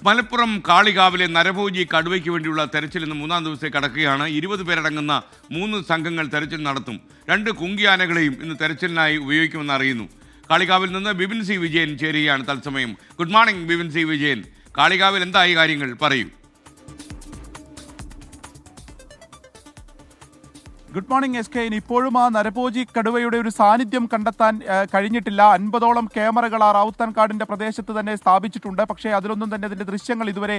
മലപ്പുറം കാളികാവിലെ നരഭോജി കടുവയ്ക്ക് വേണ്ടിയുള്ള തെരച്ചിൽ ഇന്ന് 3-ാം ദിവസത്തെ കടക്കുകയാണ്. 20 പേരടങ്ങുന്ന 3 സംഘങ്ങൾ തെരച്ചിൽ നടത്തും. 2 കുങ്കിയാനകളെയും ഇന്ന് തെരച്ചിലിനായി ഉപയോഗിക്കുമെന്ന് അറിയുന്നു. കാളികാവിൽ നിന്ന് ബിപിൻ സി വിജയൻ ചേരുകയാണ് തത്സമയം. Good morning Bipin C Vijayan. കാളികാവിൽ എന്തായി കാര്യങ്ങൾ പറയൂ. Good morning S K. ഇപ്പോഴും ആ നരഭോജി കടുവയുടെ ഒരു സാന്നിധ്യം കണ്ടെത്താൻ കഴിഞ്ഞിട്ടില്ല. 50ഓളം ക്യാമറകൾ ആ റൌത്താൻകാടിന്റെ പ്രദേശത്ത് തന്നെ സ്ഥാപിച്ചിട്ടുണ്ട്. പക്ഷേ അതിലൊന്നും തന്നെ അതിന്റെ ദൃശ്യങ്ങൾ ഇതുവരെ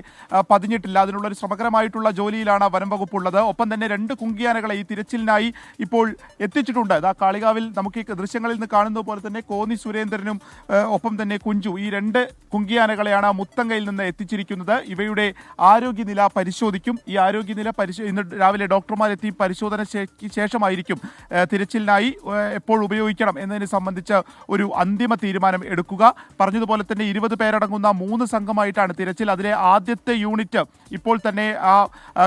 പതിഞ്ഞിട്ടില്ല. അതിനുള്ള ഒരു ശ്രമകരമായിട്ടുള്ള ജോലിയിലാണ് വനം വകുപ്പുള്ളത്. ഒപ്പം തന്നെ 2 കുങ്കിയാനകളെ ഈ തിരച്ചിലിനായി ഇപ്പോൾ എത്തിച്ചിട്ടുണ്ട്. ആ കാളികാവിൽ നമുക്ക് ഈ ദൃശ്യങ്ങളിൽ നിന്ന് കാണുന്നത് പോലെ തന്നെ കോന്നി സുരേന്ദ്രനും ഒപ്പം തന്നെ കുഞ്ചു, ഈ 2 കുങ്കിയാനകളെയാണ് മുത്തങ്ങയിൽ നിന്ന് എത്തിച്ചിരിക്കുന്നത്. ഇവയുടെ ആരോഗ്യനില പരിശോധിക്കും. ഈ ആരോഗ്യനില ഇന്ന് രാവിലെ ഡോക്ടർമാരെത്തി പരിശോധന ശേഷമായിരിക്കും തിരച്ചിലിനായി എപ്പോൾ ഉപയോഗിക്കണം എന്നതിനെ സംബന്ധിച്ച് ഒരു അന്തിമ തീരുമാനം എടുക്കുക. പറഞ്ഞതുപോലെ തന്നെ 20 പേരടങ്ങുന്ന 3 സംഘമായിട്ടാണ് തിരച്ചിൽ. അതിലെ ആദ്യത്തെ യൂണിറ്റ് ഇപ്പോൾ തന്നെ ആ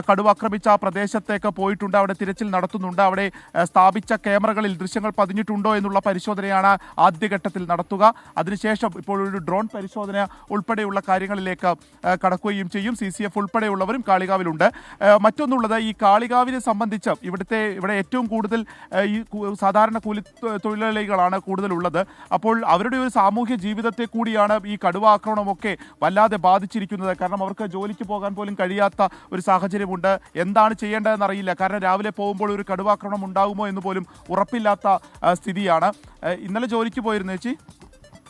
കടുവ ആക്രമിച്ച ആ പ്രദേശത്തേക്ക് പോയിട്ടുണ്ട്. അവിടെ തിരച്ചിൽ നടത്തുന്നുണ്ട്. അവിടെ സ്ഥാപിച്ച ക്യാമറകളിൽ ദൃശ്യങ്ങൾ പതിഞ്ഞിട്ടുണ്ടോ എന്നുള്ള പരിശോധനയാണ് ആദ്യഘട്ടത്തിൽ നടത്തുക. അതിനുശേഷം ഇപ്പോൾ ഒരു ഡ്രോൺ പരിശോധന ഉൾപ്പെടെയുള്ള കാര്യങ്ങളിലേക്ക് കടക്കുകയും ചെയ്യും. CCF ഉൾപ്പെടെയുള്ളവരും കാളികാവിലുണ്ട്. മറ്റൊന്നുള്ളത്, ഈ കാളികാവിനെ സംബന്ധിച്ച് ഇവിടെ ഏറ്റവും കൂടുതൽ ഈ സാധാരണ കൂലി തൊഴിലാളികളാണ് കൂടുതലുള്ളത്. അപ്പോൾ അവരുടെ ഒരു സാമൂഹ്യ ജീവിതത്തെ കൂടിയാണ് ഈ കടുവ ആക്രമണമൊക്കെ വല്ലാതെ ബാധിച്ചിരിക്കുന്നത്. കാരണം അവർക്ക് ജോലിക്ക് പോകാൻ പോലും കഴിയാത്ത ഒരു സാഹചര്യമുണ്ട്. എന്താണ് ചെയ്യേണ്ടതെന്ന് അറിയില്ല. കാരണം രാവിലെ പോകുമ്പോൾ ഒരു കടുവാക്രമണം ഉണ്ടാകുമോ എന്ന് പോലും ഉറപ്പില്ലാത്ത സ്ഥിതിയാണ്. ഇന്നലെ ജോലിക്ക് പോയിരുന്നു ചേച്ചി?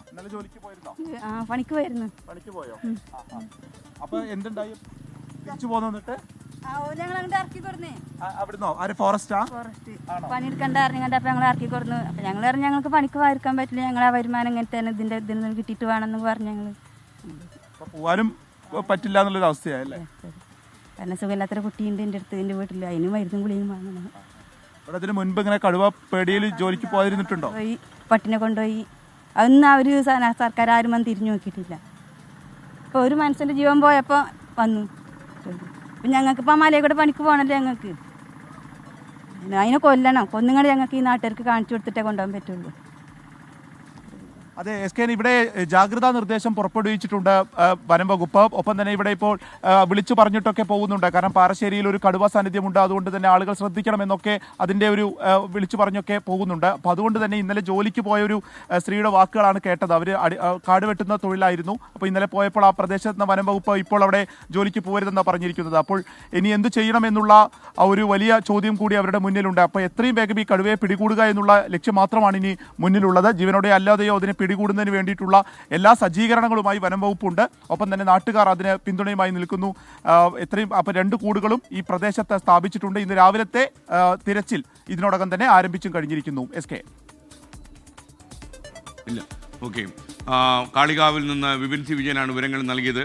ഇന്നലെ ജോലിക്ക് പോയിരുന്നോ? പണിക്ക് പോയോ? അപ്പൊ എന്തുണ്ടായി? തിരിച്ചു പോന്നിട്ട് പണിയെടുക്കണ്ട അപ്പൊ ഞങ്ങൾ ഇറക്കി കൊടുന്നു. അപ്പൊ ഞങ്ങൾ പറഞ്ഞു ഞങ്ങൾക്ക് പണിക്ക് പോയിരിക്കാൻ പറ്റില്ല, ഞങ്ങളെ വരുമാനം ഇങ്ങനെ തന്നെ ഇതിൽ നിന്ന് കിട്ടിയിട്ട് വേണമെന്ന് പറഞ്ഞു. ഞങ്ങള് പോവാനും പറ്റില്ല എന്നുള്ളൊരു അവസ്ഥയല്ലേ? കാരണം സുഖമില്ലാത്തൊരു കുട്ടിയുണ്ട് എൻ്റെ അടുത്ത്, എൻ്റെ വീട്ടിൽ. അതിന് മരുന്നും ഗുളിയും വാങ്ങണം. അതിന് മുൻപ് ഇങ്ങനെ കടുവ പേടിയിൽ ജോലിക്ക് പോയിരുന്നിട്ടുണ്ടോ? പോയി, പട്ടിനെ കൊണ്ടുപോയി. അതൊന്നും അവര് സർക്കാർ ആരും വന്ന് തിരിഞ്ഞു നോക്കിയിട്ടില്ല. ഇപ്പൊ ഒരു മനുഷ്യന്റെ ജീവൻ പോയപ്പോ വന്നു. അപ്പം ഞങ്ങൾക്ക് ഇപ്പം മലയിൽ കൂടെ പണിക്ക് പോകണല്ലോ. ഞങ്ങൾക്ക് അതിനെ കൊല്ലണം. കൊന്നുങ്ങൾ ഞങ്ങൾക്ക് ഈ നാട്ടുകാർക്ക് കാണിച്ചു കൊടുത്തിട്ടേ കൊണ്ടുപോകാൻ പറ്റുള്ളൂ. അതെ എസ് കെ, ഇവിടെ ജാഗ്രതാ നിർദ്ദേശം പുറപ്പെടുവിച്ചിട്ടുണ്ട് വനം വകുപ്പ്. ഒപ്പം തന്നെ ഇവിടെ ഇപ്പോൾ വിളിച്ചു പറഞ്ഞിട്ടൊക്കെ പോകുന്നുണ്ട്. കാരണം പാറശ്ശേരിയിൽ ഒരു കടുവ സാന്നിധ്യമുണ്ട്, അതുകൊണ്ട് തന്നെ ആളുകൾ ശ്രദ്ധിക്കണമെന്നൊക്കെ അതിൻ്റെ ഒരു വിളിച്ചു പറഞ്ഞൊക്കെ പോകുന്നുണ്ട്. അപ്പോൾ അതുകൊണ്ട് തന്നെ ഇന്നലെ ജോലിക്ക് പോയ ഒരു സ്ത്രീയുടെ വാക്കുകളാണ് കേട്ടത്. അവർ കാട് വെട്ടുന്ന തൊഴിലായിരുന്നു. അപ്പോൾ ഇന്നലെ പോയപ്പോൾ ആ പ്രദേശത്ത് നിന്ന് വനം വകുപ്പ് ഇപ്പോൾ അവിടെ ജോലിക്ക് പോകരുതെന്നാണ് പറഞ്ഞിരിക്കുന്നത്. അപ്പോൾ ഇനി എന്ത് ചെയ്യണമെന്നുള്ള ഒരു വലിയ ചോദ്യം കൂടി അവരുടെ മുന്നിലുണ്ട്. അപ്പോൾ എത്രയും വേഗം ഈ കടുവയെ പിടികൂടുക എന്നുള്ള ലക്ഷ്യം മാത്രമാണ് ഇനി മുന്നിലുള്ളത്. ജീവനോടെ അല്ലാതെയോ അതിനെ പിടികൂടുന്നതിന് വേണ്ടിയിട്ടുള്ള എല്ലാ സജ്ജീകരണങ്ങളുമായി വനം വകുപ്പുണ്ട്. ഒപ്പം തന്നെ നാട്ടുകാർ അതിന് പിന്തുണയുമായി നിൽക്കുന്നു. എത്രയും അപ്പോൾ 2 കൂടുകളും ഈ പ്രദേശത്ത് സ്ഥാപിച്ചിട്ടുണ്ട്. ഇന്ന് രാവിലത്തെ തിരച്ചിൽ ഇതിനോടകം തന്നെ ആരംഭിച്ചും കഴിഞ്ഞിരിക്കുന്നു. S K. ഇല്ല, ഓക്കെ. കാളികാവിൽ നിന്ന് ബിപിൻ സി വിജയനാണ് വിവരങ്ങൾ നൽകിയത്.